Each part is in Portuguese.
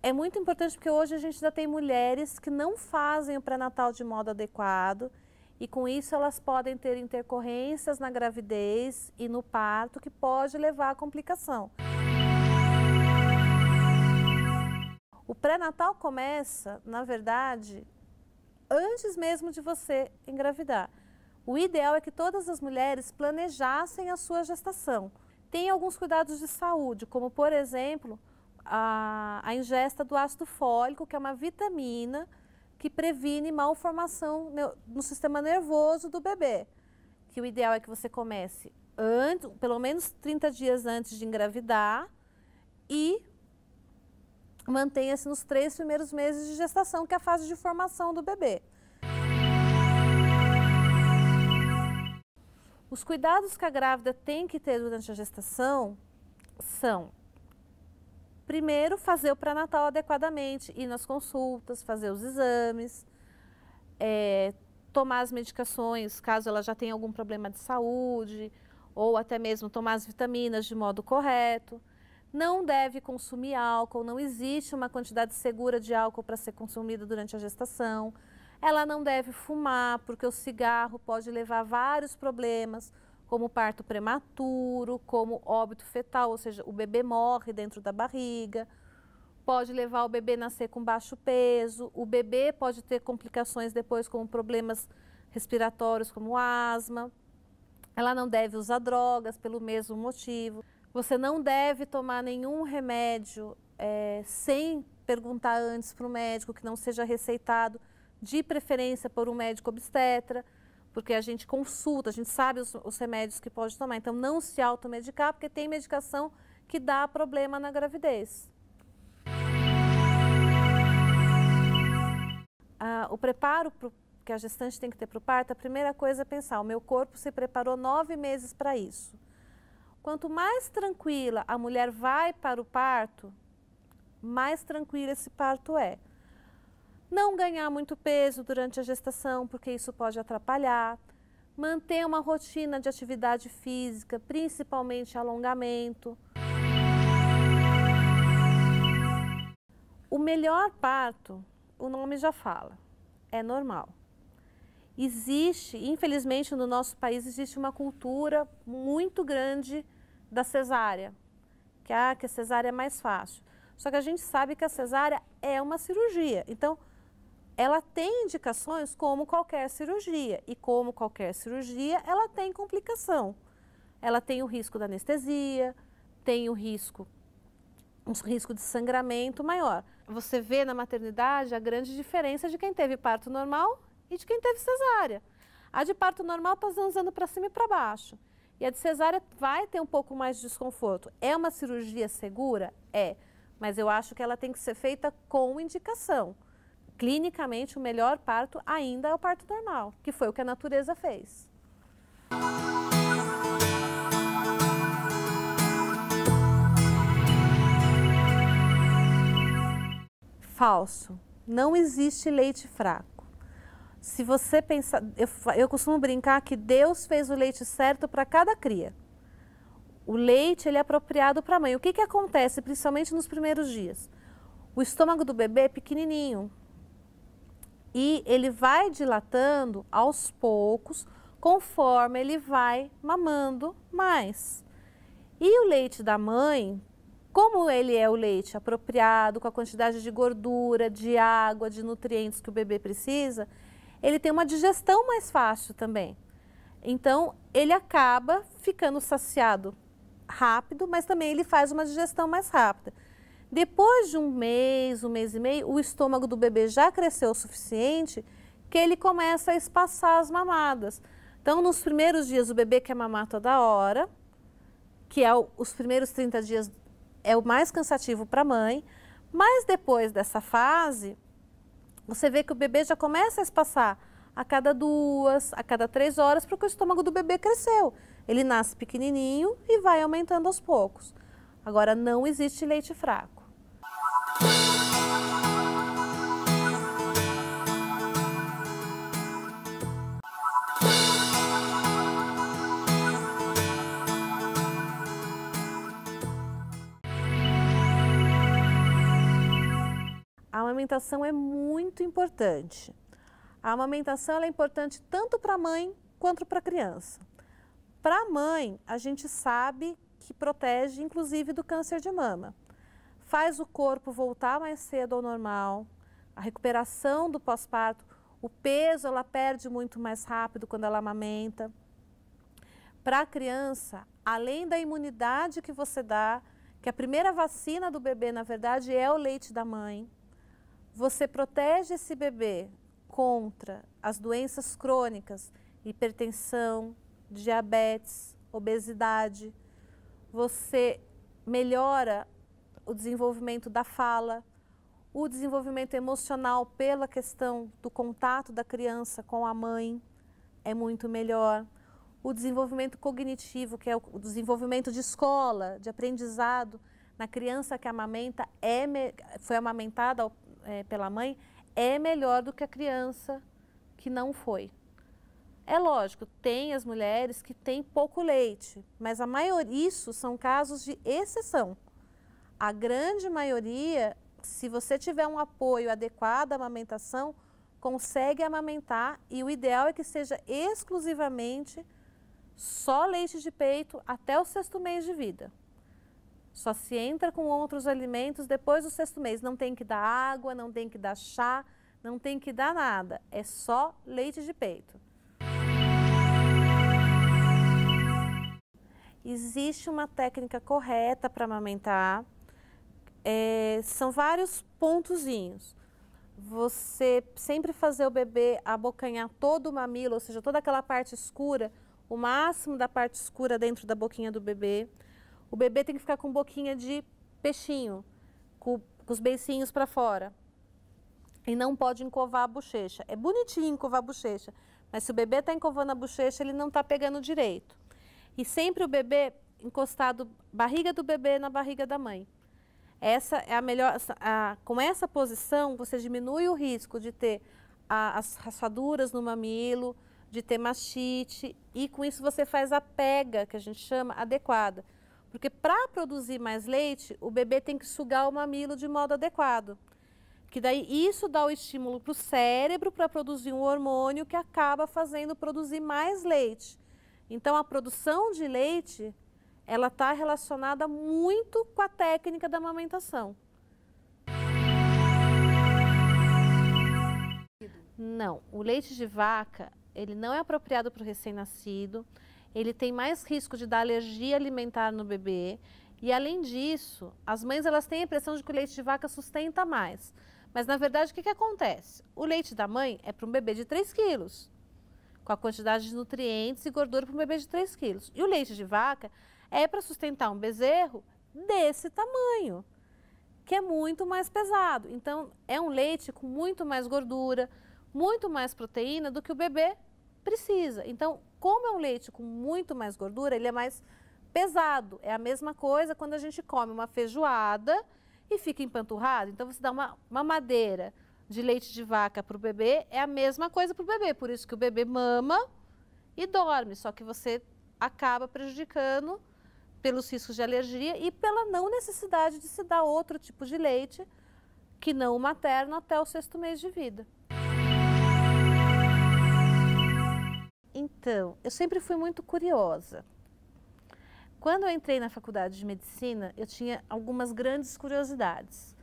É muito importante porque hoje a gente ainda tem mulheres que não fazem o pré-natal de modo adequado e com isso elas podem ter intercorrências na gravidez e no parto que pode levar à complicação. O pré-natal começa, na verdade, antes mesmo de você engravidar. O ideal é que todas as mulheres planejassem a sua gestação. Tem alguns cuidados de saúde, como por exemplo, a ingesta do ácido fólico, que é uma vitamina que previne malformação no sistema nervoso do bebê. Que o ideal é que você comece pelo menos 30 dias antes de engravidar e mantenha-se nos 3 primeiros meses de gestação, que é a fase de formação do bebê. Os cuidados que a grávida tem que ter durante a gestação são: primeiro, fazer o pré-natal adequadamente, ir nas consultas, fazer os exames, tomar as medicações, caso ela já tenha algum problema de saúde, ou até mesmo tomar as vitaminas de modo correto. Não deve consumir álcool, não existe uma quantidade segura de álcool para ser consumida durante a gestação. Ela não deve fumar, porque o cigarro pode levar a vários problemas, como parto prematuro, como óbito fetal, ou seja, o bebê morre dentro da barriga, pode levar o bebê a nascer com baixo peso, o bebê pode ter complicações depois como problemas respiratórios como asma. Ela não deve usar drogas pelo mesmo motivo. Você não deve tomar nenhum remédio sem perguntar antes para o médico, que não seja receitado, de preferência por um médico obstetra, porque a gente consulta, a gente sabe os remédios que pode tomar. Então, não se automedicar, porque tem medicação que dá problema na gravidez. O preparo que a gestante tem que ter para o parto, a primeira coisa é pensar: o meu corpo se preparou 9 meses para isso. Quanto mais tranquila a mulher vai para o parto, mais tranquilo esse parto é. Não ganhar muito peso durante a gestação, porque isso pode atrapalhar. Manter uma rotina de atividade física, principalmente alongamento. O melhor parto, o nome já fala, é normal. Existe, infelizmente no nosso país, existe uma cultura muito grande da cesárea, que a cesárea é mais fácil. Só que a gente sabe que a cesárea é uma cirurgia, então ela tem indicações como qualquer cirurgia, e como qualquer cirurgia, ela tem complicação. Ela tem o risco da anestesia, tem um risco de sangramento maior. Você vê na maternidade a grande diferença de quem teve parto normal e de quem teve cesárea. A de parto normal está zanzando para cima e para baixo. E a de cesárea vai ter um pouco mais de desconforto. É uma cirurgia segura? É. Mas eu acho que ela tem que ser feita com indicação. Clinicamente, o melhor parto ainda é o parto normal, que foi o que a natureza fez. Falso. Não existe leite fraco. Se você pensar, eu costumo brincar que Deus fez o leite certo para cada cria. O leite ele é apropriado para a mãe. O que acontece, principalmente nos primeiros dias? O estômago do bebê é pequenininho e ele vai dilatando aos poucos, conforme ele vai mamando mais. E o leite da mãe, como ele é o leite apropriado, com a quantidade de gordura, de água, de nutrientes que o bebê precisa, ele tem uma digestão mais fácil também. Então, ele acaba ficando saciado rápido, mas também ele faz uma digestão mais rápida. Depois de um mês e meio, o estômago do bebê já cresceu o suficiente que ele começa a espaçar as mamadas. Então, nos primeiros dias, o bebê quer mamar toda hora, que é os primeiros 30 dias é o mais cansativo para a mãe, mas depois dessa fase, você vê que o bebê já começa a espaçar a cada 2, a cada 3 horas, porque o estômago do bebê cresceu. Ele nasce pequenininho e vai aumentando aos poucos. Agora, não existe leite fraco. A amamentação é muito importante. A amamentação ela é importante tanto para a mãe quanto para a criança. Para a mãe, a gente sabe que protege inclusive do câncer de mama. Faz o corpo voltar mais cedo ao normal, a recuperação do pós-parto, o peso ela perde muito mais rápido quando ela amamenta. Para a criança, além da imunidade que você dá, que a primeira vacina do bebê, na verdade, é o leite da mãe, você protege esse bebê contra as doenças crônicas, hipertensão, diabetes, obesidade. Você melhora o desenvolvimento da fala, o desenvolvimento emocional pela questão do contato da criança com a mãe é muito melhor. O desenvolvimento cognitivo, que é o desenvolvimento de escola, de aprendizado na criança que amamenta, foi amamentada pela mãe, é melhor do que a criança que não foi. É lógico, tem as mulheres que têm pouco leite, mas a maioria, isso são casos de exceção. A grande maioria, se você tiver um apoio adequado à amamentação, consegue amamentar e o ideal é que seja exclusivamente só leite de peito até o 6º mês de vida. Só se entra com outros alimentos depois do 6º mês. Não tem que dar água, não tem que dar chá, não tem que dar nada. É só leite de peito. Existe uma técnica correta para amamentar. São vários pontozinhos. Você sempre fazer o bebê abocanhar todo o mamilo, ou seja, toda aquela parte escura, o máximo da parte escura dentro da boquinha do bebê. O bebê tem que ficar com boquinha de peixinho, com os beicinhos para fora. E não pode encovar a bochecha. É bonitinho encovar a bochecha, mas se o bebê está encovando a bochecha, ele não está pegando direito. E sempre o bebê encostado, barriga do bebê na barriga da mãe. Essa é a melhor. Com essa posição, você diminui o risco de ter as raspaduras no mamilo, de ter mastite, e com isso você faz a pega, que a gente chama, adequada. Porque para produzir mais leite, o bebê tem que sugar o mamilo de modo adequado. Que daí isso dá o estímulo para o cérebro para produzir um hormônio que acaba fazendo produzir mais leite. Então a produção de leite, ela está relacionada muito com a técnica da amamentação. Não, o leite de vaca, ele não é apropriado para o recém-nascido. Ele tem mais risco de dar alergia alimentar no bebê e, além disso, as mães elas têm a impressão de que o leite de vaca sustenta mais. Mas, na verdade, o que acontece? O leite da mãe é para um bebê de 3 quilos, com a quantidade de nutrientes e gordura para um bebê de 3 quilos. E o leite de vaca é para sustentar um bezerro desse tamanho, que é muito mais pesado. Então, é um leite com muito mais gordura, muito mais proteína do que o bebê precisa. Então, como é um leite com muito mais gordura, ele é mais pesado. É a mesma coisa quando a gente come uma feijoada e fica empanturrado. Então, você dá uma mamadeira de leite de vaca para o bebê, é a mesma coisa para o bebê. Por isso que o bebê mama e dorme, só que você acaba prejudicando pelos riscos de alergia e pela não necessidade de se dar outro tipo de leite que não o materno até o 6º mês de vida. Então, eu sempre fui muito curiosa. Quando eu entrei na faculdade de medicina, eu tinha algumas grandes curiosidades.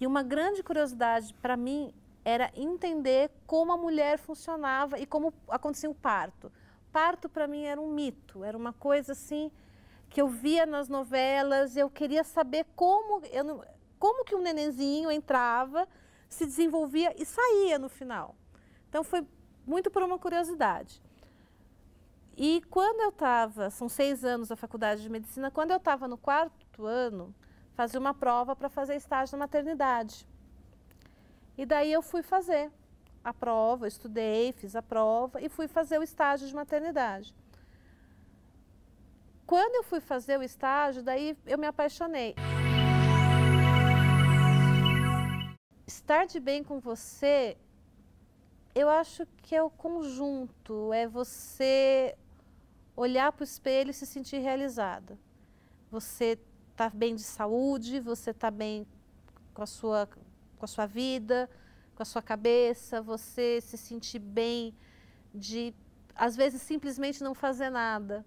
E uma grande curiosidade para mim era entender como a mulher funcionava e como acontecia o parto. Parto para mim era um mito, era uma coisa assim que eu via nas novelas, eu queria saber como que um nenenzinho entrava, se desenvolvia e saía no final. Então foi muito por uma curiosidade. E quando eu estava, são 6 anos a faculdade de medicina, quando eu estava no 4º ano, fazia uma prova para fazer estágio na maternidade. E daí eu fui fazer a prova, eu estudei, fiz a prova e fui fazer o estágio de maternidade. quando eu fui fazer o estágio, daí eu me apaixonei. Estar de bem com você, eu acho que é o conjunto, é você olhar para o espelho e se sentir realizada. Você está bem de saúde, você está bem com a sua vida, com a sua cabeça, você se sentir bem de, às vezes, simplesmente não fazer nada.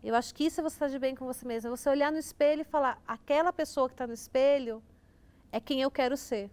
Eu acho que isso é você estar de bem com você mesma. É você olhar no espelho e falar, aquela pessoa que está no espelho é quem eu quero ser.